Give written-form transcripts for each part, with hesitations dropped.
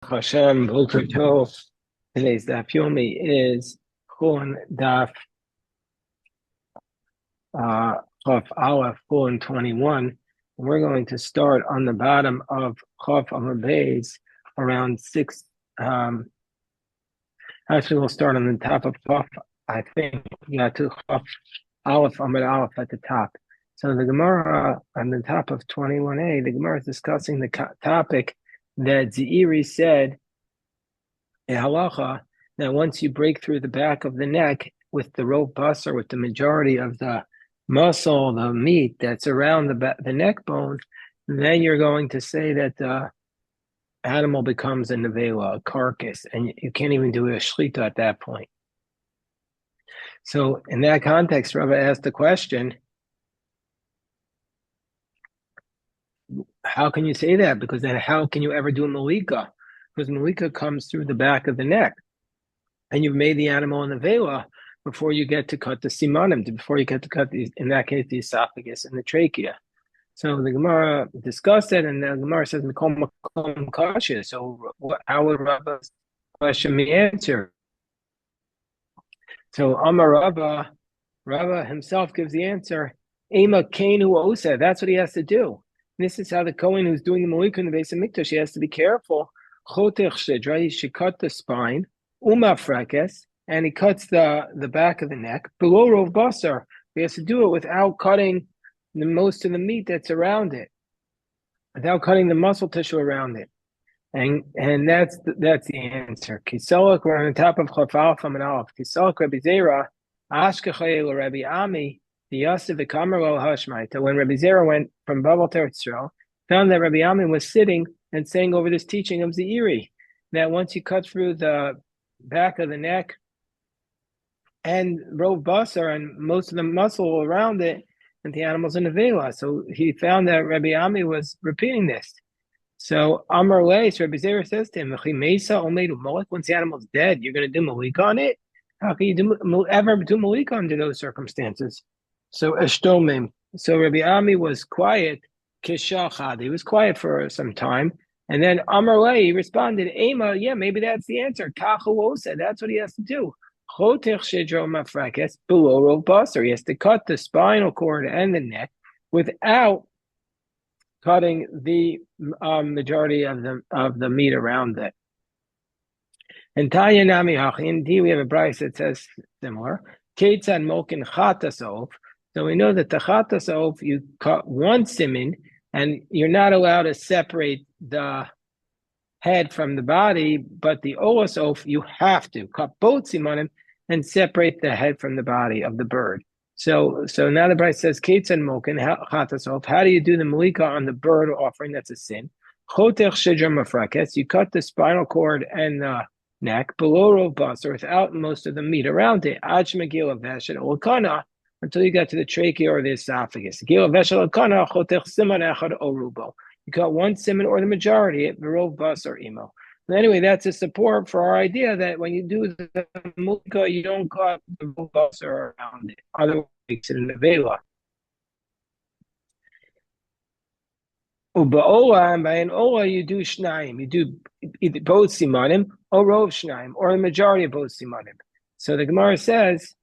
Hashem, Boker Tov. Today's daf yomi is Chulin daf Chaf Aleph Chulin 21. And we're going to start on the bottom of Chaf Amud Beis around 6. Actually, we'll start on the top of Chaf. I think to Chaf Aleph Amud Aleph at the top. So the Gemara on the top of 21a, the Gemara is discussing the topic that Zeiri said in halacha that once you break through the back of the neck with the rope bus or with the majority of the muscle, the meat that's around the neck bone, then you're going to say that the animal becomes a nevela, a carcass, and you can't even do a shlita at that point. So in that context, Rava asked the question, how can you say that? Because then how can you ever do a malika? Because malika comes through the back of the neck, and you've made the animal in the vela before you get to cut the simanim, before you get to cut, in that case, the esophagus and the trachea. So the Gemara discussed it, and the Gemara says, "Mikom makom kasha." So how would Rava's question be answered? So Amar Rava himself gives the answer, Ema Kenu Osa. That's what he has to do. This is how the Kohen who's doing the Malika in the base of Mikdash, he has to be careful. Chotech Shidra, he should cut the spine, Umafrekes, and he cuts the back of the neck. Below Rov Basar, he has to do it without cutting most of the meat that's around it, without cutting the muscle tissue around it. And that's the answer. Kisalak, we're on the top of Chafal from an Aleph. Kisalak Rabbi Zera, Ashkechayel Rabbi Ami, the Yosef Kamerol Hashmaita. When Rabbi Zera went from Babel to Israel, found that Rabbi Ami was sitting and saying over this teaching of Zeiri, that once you cut through the back of the neck and Rov Basar and most of the muscle around it, and the animal's in the vela. So he found that Rabbi Ami was repeating this. So Amar Leis, Rabbi Zera says to him, once the animal's dead, you're going to do malika on it? How can you ever do malika under those circumstances? So Eshtomim. So Rabbi Ami was quiet, Kishachad. He was quiet for some time. And then Amar Leis responded, Ema, yeah, maybe that's the answer. Kachuosa, that's what he has to do. Chotech Shidro Mafrakes, below Rov Basar. He has to cut the spinal cord and the neck without cutting the majority of the meat around it. And Tanya Nami Hachi, indeed we have a brayse that says similar. Ketzan Mokin Chatasov. So we know that the Chatasov, you cut one siman, and you're not allowed to separate the head from the body, but the Olasof, you have to cut both simanim and separate the head from the body of the bird. So now the brayse says, Kates and Mokin, Chatasov, how do you do the malika on the bird offering? That's a sin. Chotech Shidra Mafrakes, you cut the spinal cord and the neck below Rov Basar without most of the meat around it. Aj Megillah Veshet Olkana, until you get to the trachea or the esophagus. Megillah Veshet Olkana, Chotech Siman Echad Orubo. You cut one siman or the majority at Rov Basar emo. Anyway, that's a support for our idea that when you do the mulika, you don't cut the Rov Basar around it. Otherwise, it makes it in the vela. Ubaola, and by an ola, you do shnaim. You do either both simanim or rov shnaim, or the majority of both simanim. So the Gemara says,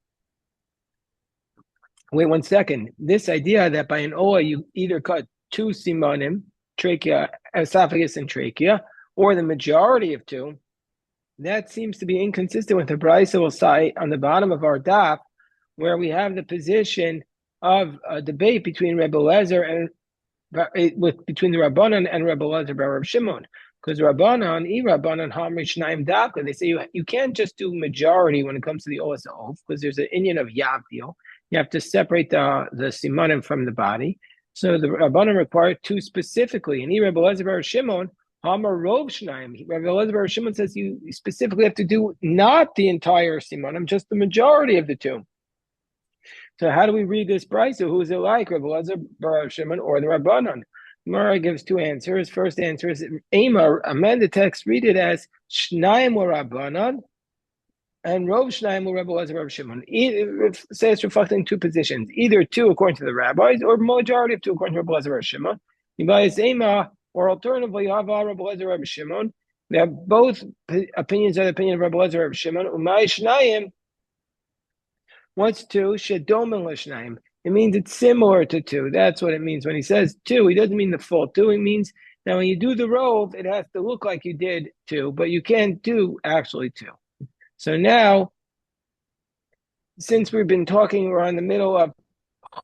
wait 1 second. This idea that by an ola, you either cut two simanim, trachea, esophagus, and trachea, or the majority of two, that seems to be inconsistent with the brayse we'll cite on the bottom of our daf, where we have the position of a debate between Rebbe Lezer and between the Rabbanan and Rebbe Lezer bar Reb Shimon, because Rabbanan, Hamri Shnaim Dafka, they say you can't just do majority when it comes to the Olas Of, because there's an Inyan of Yavdil. You have to separate the simanim from the body. So the Rabbanan required two specifically, and Rebbe Lezer bar Shimon, Hamar Rov Shnaim. Rebbe Lezer bar Shimon says you specifically have to do not the entire simanim, just the majority of the two. So how do we read this brayse? Who is it like, Rebbe Lezer bar Shimon or the Rabbanan? Gemara gives two answers. First answer is Amar, amend the text, read it as Shnaim or Rabbanan and Rov Shnaim or Rebbe Lezer bar Shimon. It says reflecting two positions, either two according to the rabbis or majority of two according to Rebbe Lezer bar Shimon. Or alternatively, Hava Rebbe Lezer bar Shimon. They're both opinions are the opinion of Rabbi Elazar and Rabbi Shimon. Umay Shnayim, what's two? Shedomen l'shnayim. It means it's similar to two. That's what it means. When he says two, he doesn't mean the full two. He means that when you do the rove, it has to look like you did two, but you can't do actually two. So now, since we've been talking, we're in the middle of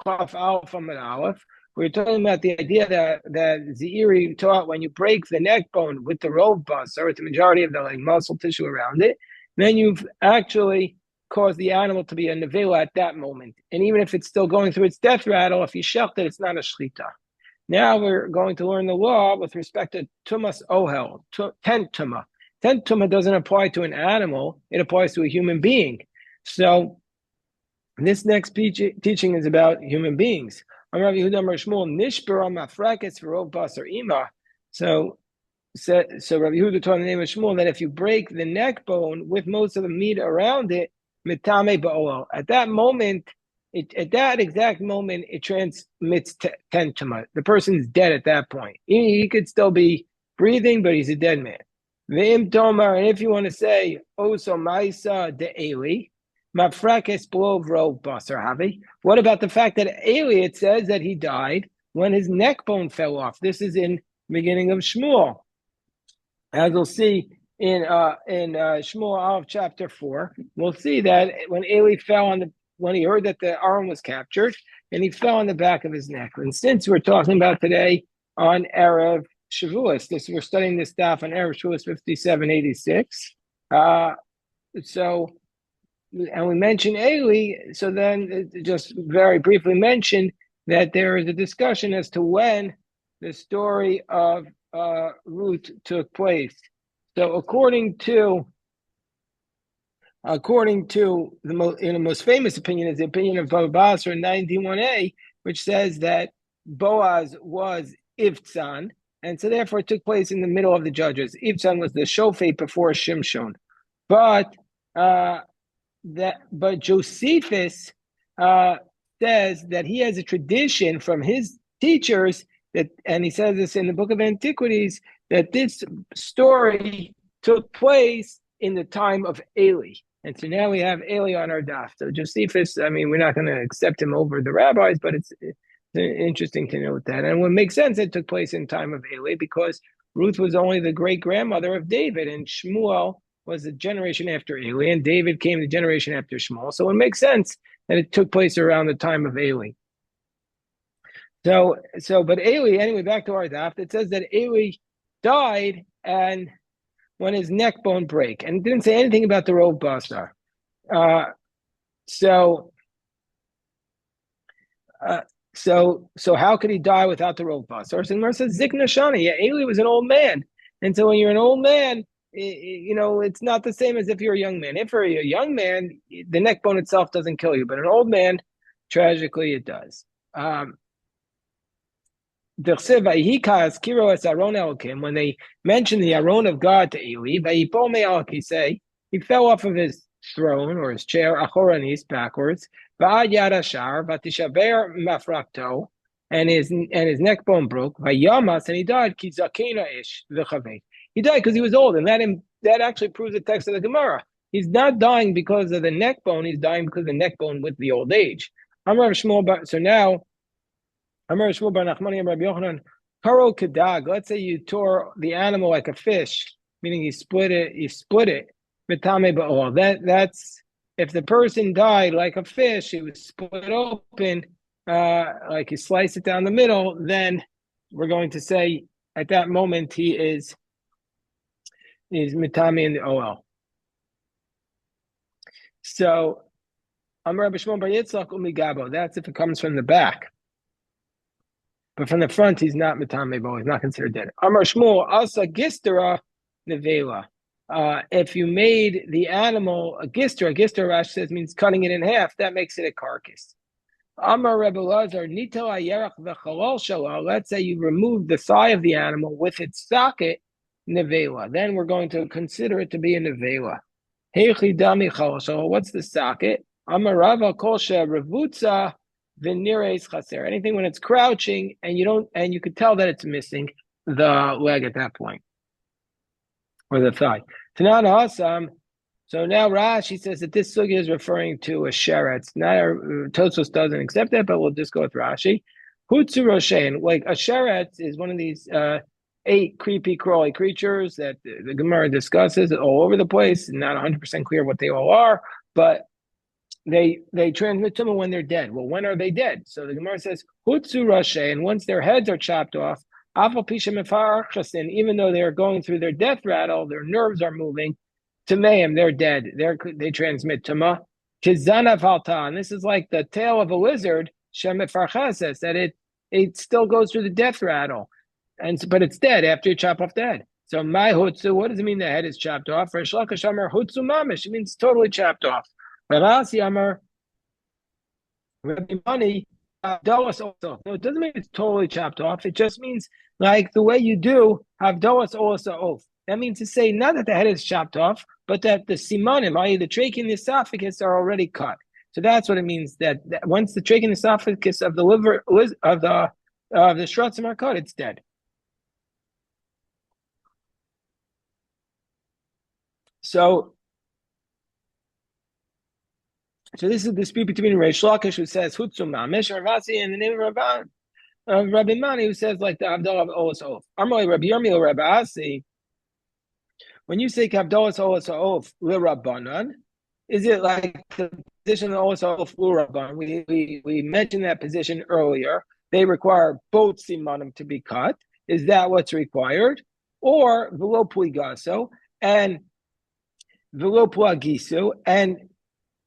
Chaf Aleph Amud Aleph. We're talking about the idea that Zeiri taught when you break the neck bone with the rove bus, or with the majority of the muscle tissue around it, then you've actually caused the animal to be a nevela at that moment. And even if it's still going through its death rattle, if you shecht it, it's not a shchita. Now we're going to learn the law with respect to tumas ohel, tent tumah. Tent tumah doesn't apply to an animal; it applies to a human being. So this next teaching is about human beings. So Rabbi Yehuda taught in the name of Shmuel that if you break the neck bone with most of the meat around it, mitame ba'olal. At that moment, at that exact moment, it transmits tentuma. The person's dead at that point. He could still be breathing, but he's a dead man. V'im tomar, and if you want to say, oso maisa de eli, mafrakes below rove basar havi. What about the fact that Eli, it says that he died when his neck bone fell off? This is in the beginning of Shmuel. As we'll see in Shmuel Aleph chapter 4, we'll see that when Eli fell when he heard that the arm was captured, and he fell on the back of his neck. And since we're talking about today on Erev Shavuos, we're studying this stuff on Erev Shavuos 5786. And we mentioned Eli, so then just very briefly mention that there is a discussion as to when the story of Ruth took place. So according to the most famous opinion is the opinion of Baba Basra 91a, which says that Boaz was Ivtzan, and so therefore it took place in the middle of the judges. Ivtzan was the shofet before Shimshon, but Josephus says that he has a tradition from his teachers and he says this in the Book of Antiquities, that this story took place in the time of Eli. And so now we have Eli on our daf. So Josephus, we're not going to accept him over the rabbis, but it's interesting to note that. And what makes sense, it took place in time of Eli because Ruth was only the great-grandmother of David, and Shmuel was the generation after Eli, and David came the generation after Shmuel. So it makes sense that it took place around the time of Eli. But Eli, anyway, back to our daf, it says that Eli died and when his neck bone break, and it didn't say anything about the rove basar. So how could he die without the rove basar? So Gemara says Zikna Shani. Yeah, Eli was an old man, and so when you're an old man, it's not the same as if you're a young man. If you're a young man, the neck bone itself doesn't kill you, but an old man, tragically, it does. When they mention the Aron of God to Eli, he fell off of his throne or his chair, achoranis, backwards, and his neck bone broke, and he died. He died because he was old, and that actually proves the text of the Gemara. He's not dying because of the neck bone; he's dying because of the neck bone with the old age. So now, let's say you tore the animal like a fish, meaning you split it. That's if the person died like a fish, it was split open, like you slice it down the middle, then we're going to say at that moment he is mitami in the OL. So Amar B'Shmon Bar Yitzchak Umigabo. That's if it comes from the back. But from the front, he's not mitame bo. He's not considered dead. Amar Shmuel Asa Gistera Nevela. If you made the animal a gistera Rashi says means cutting it in half. That makes it a carcass. Amar Rebbe Lazar Nito Ayerach v'Chalal Shalal. Let's say you remove the thigh of the animal with its socket. Nevela. Then we're going to consider it to be a nevela. Heichi Dami Chalal Shalal. What's the socket? Amar Rava Kol Revutza. Anything when it's crouching and you could tell that it's missing the leg at that point. or the thigh. Tanan Hasam. So now Rashi says that this sugya is referring to a sheretz. Not Tosfos doesn't accept that, but we'll just go with Rashi. Hutsu Roshein, like a sheretz is one of these 8 creepy crawly creatures that the Gemara discusses all over the place. Not 100% clear what they all are, but they transmit tumah when they're dead. Well, when are they dead? So the Gemara says Hutsu Roshein, and once their heads are chopped off, even though they're going through their death rattle, their nerves are moving. Tameim, they're dead. They transmit tuma. Kizanav halta, and this is like the tail of a lizard. Shemet farchases, that it still goes through the death rattle, but it's dead after you chop off the head. So my hutsu, what does it mean the head is chopped off? For Shlakish Amar hutsu mamish, it means totally chopped off. Ravasi Amar Rabbi Mani Havdalas also. No, it doesn't mean it's totally chopped off. It just means like the way you do Havdalas also off. That means to say not that the head is chopped off, but that the simanim, i.e. the trachea and the esophagus, are already cut. So that's what it means, that once the trachea and esophagus of the liver of the shrutzim are cut, it's dead. So this is a dispute between Reish Lakish, who says Hutsu Mamish, Ravasi, and the name of Rabbi Mani, who says like the Havdalah of Olas Oaf. Amalei Rabbi Yirmiyah Rabbi Asi. When you say Havdalah Olas Oaf Lirabanan, is it like the position of Olas Oaf Lirabanan? We mentioned that position earlier. They require both simanim to be cut. Is that what's required? Or Velo Puigaso and Velo Puagisu, and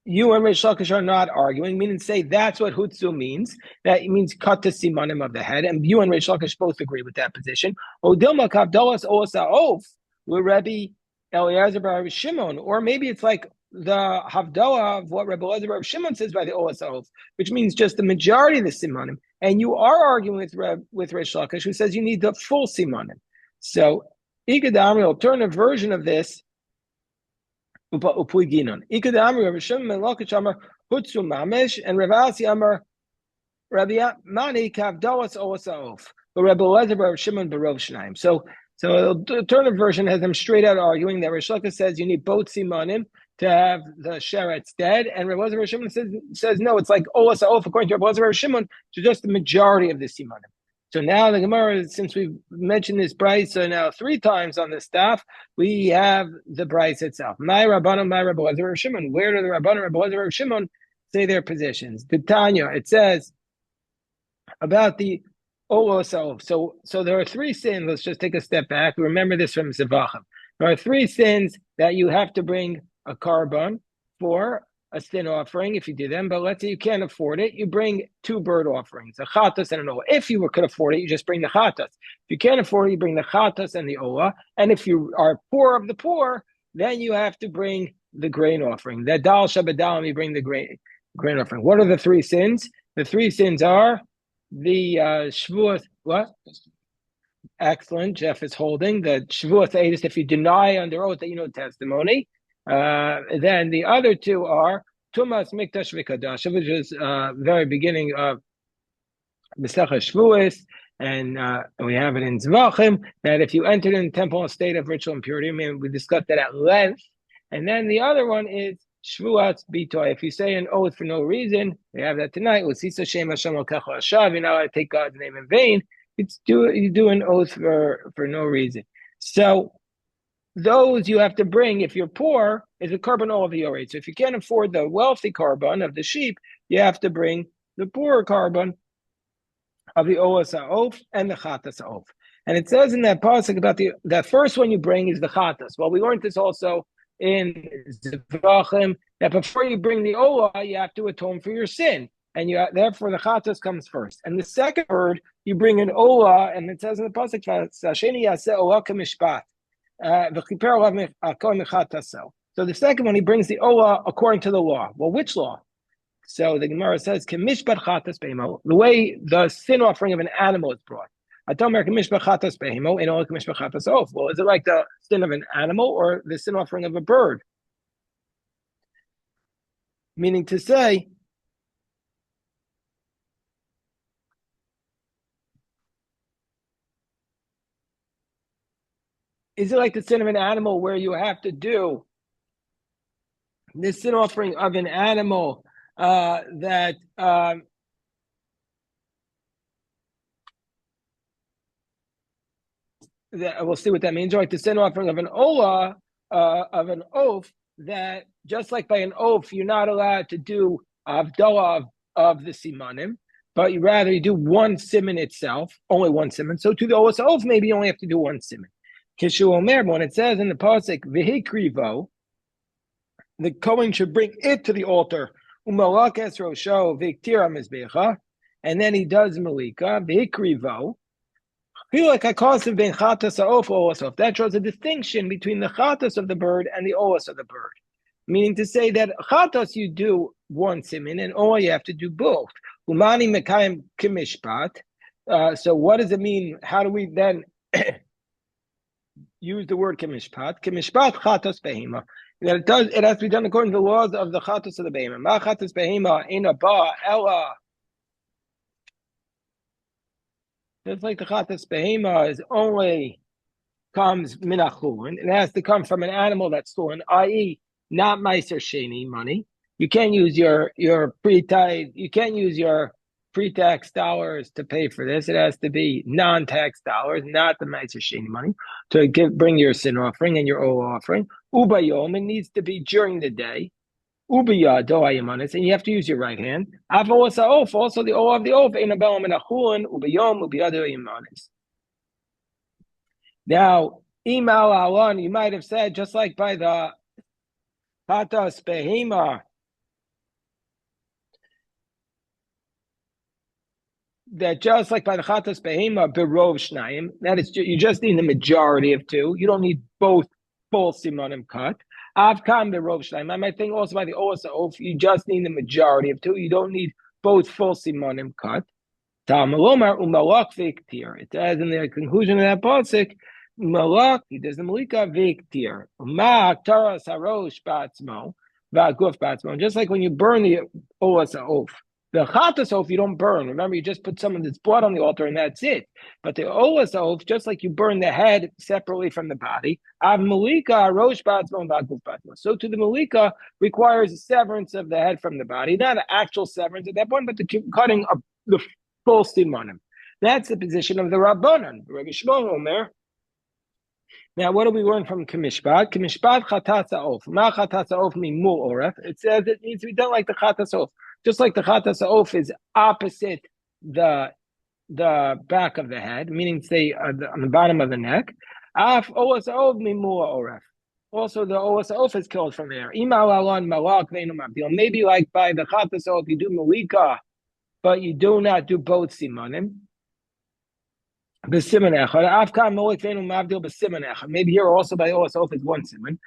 you and Reish Lakish are not arguing, meaning say that's what Hutsu means. That it means cut the simanim of the head, and you and Reish Lakish both agree with that position. Odilma Havdalas Osa Oaf with Rabbi Eliezer Bar Shimon, or maybe it's like the Havdalah of what Rabbi Eliezer Bar Shimon says by the Osa Oaf, which means just the majority of the simanim. And you are arguing with Reish Lakish, who says you need the full simanim. So Ikadamri, alternative version of this. Upuiginon. Ikad Amri Rabbi Shimon Lakish Amar Hutsu Mamish, and Ravasi Amar Rabbi Mani Kavdalas Osaof. But Rabbi Eliezer Rabbi Shimon Barov Shnaim. So the alternative version has them straight out arguing that Reish Lakish says you need both simanim to have the sheretz dead, and Rabbi Eliezer Rabbi Shimon says no, it's like Osaof according to Rabbi Eliezer Rabbi Shimon, to just the majority of the simanim. So now the Gemara, since we've mentioned this brisa now 3 times on the staff, we have the brisa itself. My Rabbanon, my Rabbi Eliezer Rabbi Shimon. Where do the Rabbanon, Rabbi Eliezer Rabbi Shimon say their positions? The Tanya, it says about the Olosov. So there are 3 sins. Let's just take a step back. Remember this from Zevachim. There are 3 sins that you have to bring a carbon for a sin offering if you do them, but let's say you can't afford it, you bring 2 bird offerings, a chatas and an olah. If you could afford it, you just bring the chatas. If you can't afford it, you bring the chatas and the olah. And if you are poor of the poor, then you have to bring the grain offering. That dal shabadalim, you bring the grain offering. What are the 3 sins? The 3 sins are the shvuot. What? Excellent. Jeff is holding the shvuot eidus. If you deny under oath that you know testimony. Then the other 2 are Tumas Mikdash V'Kadash, which is very beginning of Mesechah Shvuos, and we have it in Zvachim, that if you entered in the temple in a state of ritual impurity, I mean, we discussed that at length. And then the other one is Shvuat Bitoy. If you say an oath for no reason, we have that tonight. You're not allowed to take God's name in vain. You do an oath for no reason. So those you have to bring, if you're poor, is a carbon oil of the orate. So if you can't afford the wealthy carbon of the sheep, you have to bring the poorer carbon of the oas ha'of and the chatas ha'of. And it says in that pasuk about that first one you bring is the chatas. Well, we learned this also in Zevachim, that before you bring the olah, you have to atone for your sin. And therefore the chatas comes first. And the second word, you bring an olah, and it says in the pasuk, Sasheni yaseh olah k'mishpat. So the second one, he brings the olah according to the law. Well, which law? So the Gemara says, the way the sin offering of an animal is brought. Well, is it like the sin of an animal or the sin offering of a bird? Meaning to say, Is it like the sin of an animal where you have to do the sin offering of an animal that we'll see what that means, right? The sin offering of an olah, of an oath, that just like by an oath, you're not allowed to do avdallah of the simanim, but rather you do one siman itself, only one siman. So to the oath, maybe you only have to do one siman. Kishu Omer, when it says in the pasuk v'hikrivo, the Kohen should bring it to the altar. Umalak es rosho v'ktira mizbecha, and then he does malika v'hikrivo. Feel like I cause him ben chatas oaf. That shows a distinction between the chatas of the bird and the oas of the bird. Meaning to say that chatas you do one simin and oa you have to do both. Umani mekayim kimishpat. So what does it mean? How do we then use the word kimishpat? Kimishpat chatas behema. That it has to be done according to the laws of the chatas of the behema. Ma chatas behema ina ba ella. Just like the chatas behema is only comes minachulin, it has to come from an animal that's stolen, i.e., not meiser sheni money. You can't use your pre-tithe, you can't use your pre-tax dollars to pay for this. It has to be non-tax dollars, not the meiser sheni money, to bring your sin offering and your oil offering. Ubayom, it needs to be during the day. Ubiya doayamanis, and you have to use your right hand. Also the O of the oath, Einabel Menachulin, Ubiyom, Ubiya doayamanis. Now, Imal Alon, you might have said, just like by the Chatas Behema, that just like by the Chatas Behema, Berov Shnayim, that is, you just need the majority of two. You don't need both full Simonim cut. Avkam Berov Shnayim. I might think also by the Osa Oaf, you just need the majority of two. You don't need both full Simonim cut. Talmalomar Umalak Viktir. It says in the conclusion of that pasuk, Malak, he does the Malika Viktir. Ma Taras Harosh Batzmo, Vaguf Batzmo. Just like when you burn the Oas Oaf. The Chatas Oaf you don't burn. Remember, you just put some of this blood on the altar and that's it. But the Oas Oaf, just like you burn the head separately from the body, Av Malika Harosh Batzmo and Vaguf Batzmo. So to the Malika requires a severance of the head from the body, not an actual severance at that point, but the cutting of the full simanim. That's the position of the Rabbanan. Rabbi Shmuel Omer. Now, what do we learn from Kimishpat? Kimishpat Chatas Oaf. Ma Chatas Oaf mean mul oref. It says it needs to be done like the Chatas Oaf. Just like the Chatas Oaf is opposite the back of the head, meaning say on the bottom of the neck. Af Oas Oaf mean mul oref. Also, the Oas Oaf is killed from there. Imal alon malak veinu mabdil. Maybe like by the Chatas Oaf, you do malika, but you do not do both simanim. Maybe here also by Oas Oaf is one siman.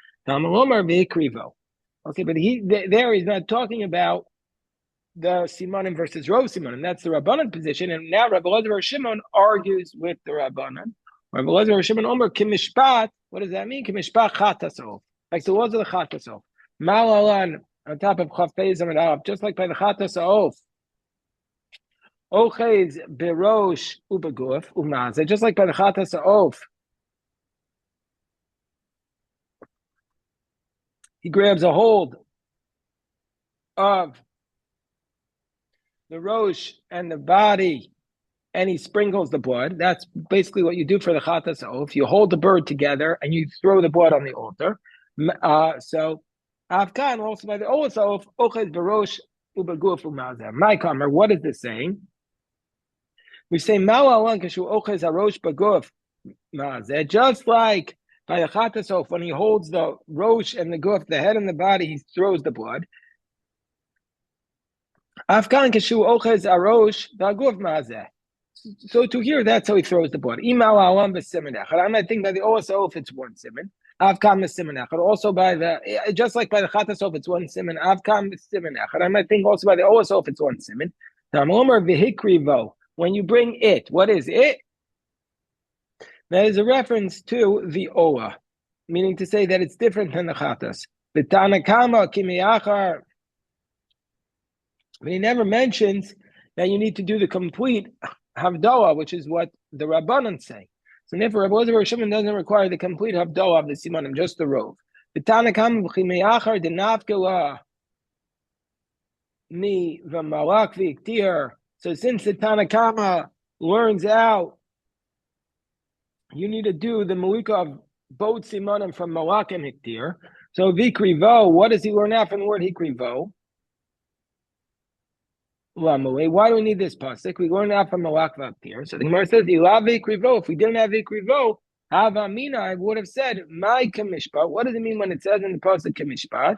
Okay, but there he's not talking about the simanim versus rov simanim. That's the Rabbanan position, and now Rabbi Elazar Shimon argues with the Rabbanan. Rabbi Elazar Shimon Omer kimishpat. What does that mean? Kimishpat chatas oaf, like the words of the chatas oaf. Malalan on top of chafez and up, just like by the chatas oaf. Ochez berosh ubeguf umaze, just like by the chatas oaf. He grabs a hold of the rosh and the body, and he sprinkles the blood. That's basically what you do for the chatas oaf. You hold the bird together and you throw the blood on the altar. So Avkan also by the Oas Oaf, Ochez berosh ubeguf umaze. My comment, what is this saying? We say Malalan kashu ochez harosh baguf mazeh, just like by the chatas oaf, when he holds the rosh and the guf, the head and the body, he throws the blood. Afkan kashu ochez harosh baguf mazeh. So to here, that's how he throws the blood. Imal alam b'siman echad. I might think by the Oas Oaf it's one siman. Avkam b'siman echad. Also by the, just like by the chatas oaf it's one siman. Avkam b'siman echad. I might think also by the Oas Oaf it's one siman. Tamomer v'hikrivo. When you bring it, what is it? That is a reference to the Oah, meaning to say that it's different than the Chatas. The Tanakama Kimiachar, but he never mentions that you need to do the complete Havdalah, which is what the Rabbanan say. So therefore, Rabbi Elazar Shimon doesn't require the complete Havdalah of the Simanim, just the Rove. The Tanakam v'chimeyachar denafkela mi v'malak v'iktir. So since the Tanakama learns out, you need to do the Malika of both Simanim from Malak and Hiktir. So Vikrivo, what does he learn out from the word Hikrivo? Why do we need this pasuk? We learn out from Malak Vaktir. So the Gemara says, Vikrivo. If we didn't have Vikrivo, Havamina, I would have said, my Kamishpat. What does it mean when it says in the pasuk Kamishpat?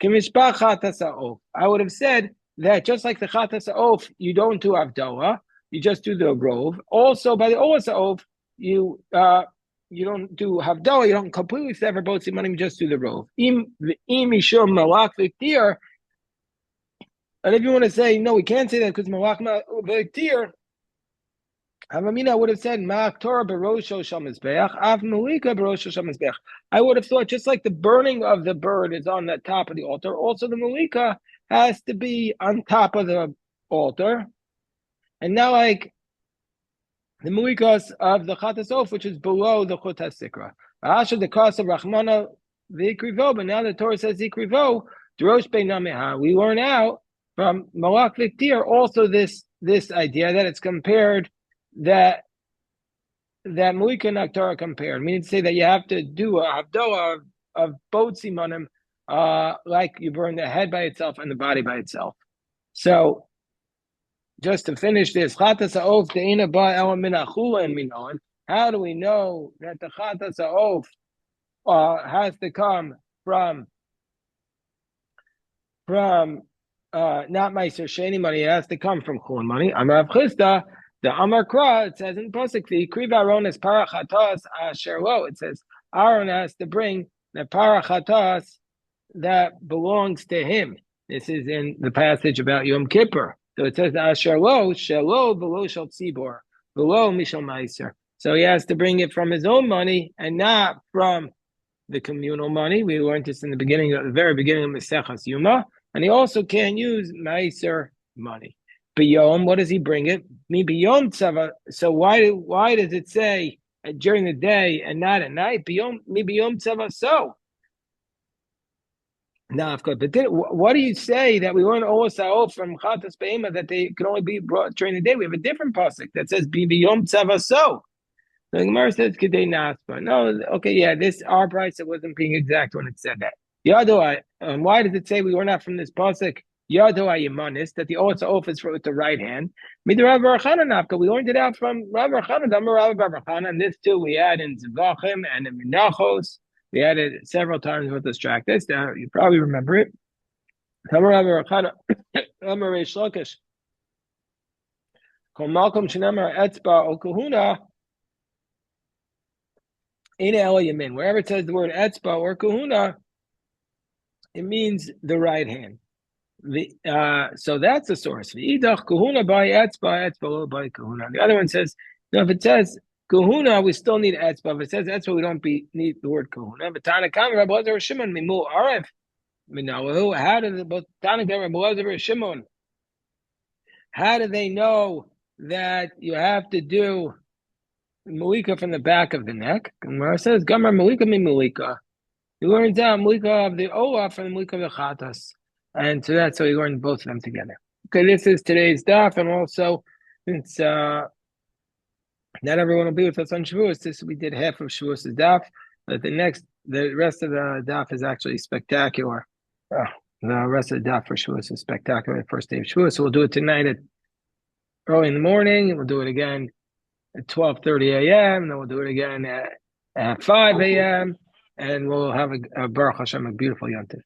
Kamishpat Chatas Ha'of. I would have said that just like the Chatas Ha'of, you don't do Avdolah, you just do the Rove. Also, by the Olas Ha'of, you don't do Havdalah, you don't completely sever both Simanim, you just do the Rove. Im Mishum Malak Vaktir. And if you want to say, no, we can't say that because Malach V'Ktir, Havamina would have said, Ma'ak Torah Barosho Shamizbeach, Av Malika Barosho Shamizbeach. I would have thought just like the burning of the bird is on the top of the altar, also the Malika has to be on top of the altar. And now like the Malikas of the Chatasof, which is below the Chotas Sikra. Asha the cost of Rachmana V'Ikrivo, but now the Torah says Ikrivo, Drosh Beinameha. We learn out from Malak Viktir, also this idea that it's compared that Malika and Torah compared, meaning to say that you have to do a Havdalah of both Simanim, like you burn the head by itself and the body by itself. So, just to finish this, Chatas Ha'of De'ina Ba Ela Min Achula and Minon. How do we know that the Chatas Ha'of has to come from not Meiser Sheni money, it has to come from Chulin money. Amar Chisda, the Amar Kra, it says in Pasuk, the Kriv Aaron is Parachatos Asher Lo. It says Aaron has to bring the Parachatos that belongs to him. This is in the passage about Yom Kippur. So it says Asher Lo, Shelo, Below Shal Tzibor, Below Mishal Meiser. So he has to bring it from his own money and not from the communal money. We learned this in the very beginning of Mesechas Yuma. And he also can't use Meiser money. Biyom, what does he bring it? Mi biyom tzava. So why does it say during the day and not at night? Biyom, mi biyom tzava. So now, of course, but what do you say that we learn Olas from Chatas Be'ema that they can only be brought during the day? We have a different pasuk that says biyom tzava. So the Gemara says Kedei Naspa. No, okay, yeah, our price it wasn't being exact when it said that. Yadoi, why does it say we were not from this pasuk? Yadoi Yemanis, that the Olas is with the right hand. Midrav Barachana Nafka, we learned it out from Rav Barachana, Damar Rav Barachana, and this too we add in Zvachim and in Menachos. We added it several times with this track. This, you probably remember it. Damar Rav Barachana, Damar Reish Lakish. Kol Malcolm Shenamar Etzba O Kahuna. In El Yamin, wherever it says the word Etzba or Kahuna, it means the right hand. So that's the source. V'idach Kahuna by Etzba, Etzba by Kahuna. The other one says, no, if it says Kahuna, we still need Etzba. If it says Etzba, we don't need the word Kahuna. But Tanakam, Rabbi Elazar Shimon, Mimul Aref, Minalahu. How did both Tanakam, Rabbi Elazar Shimon? How do they know that you have to do Malika from the back of the neck? Gemara says, Gamar Malika mi Malika. He learns out Malika of the Ola from the Malika of the Chatas. And so that's how he learned both of them together. Okay, this is today's daf, and also, since not everyone will be with us on Shavuos, we did half of Shavuos' daf, but the rest of the daf is actually spectacular. The rest of the daf for Shavuos is spectacular, the first day of Shavuos. So we'll do it tonight early in the morning, and we'll do it again at 12:30 a.m., and then we'll do it again at 5 a.m., and we'll have a Baruch Hashem, a beautiful Yom Tov.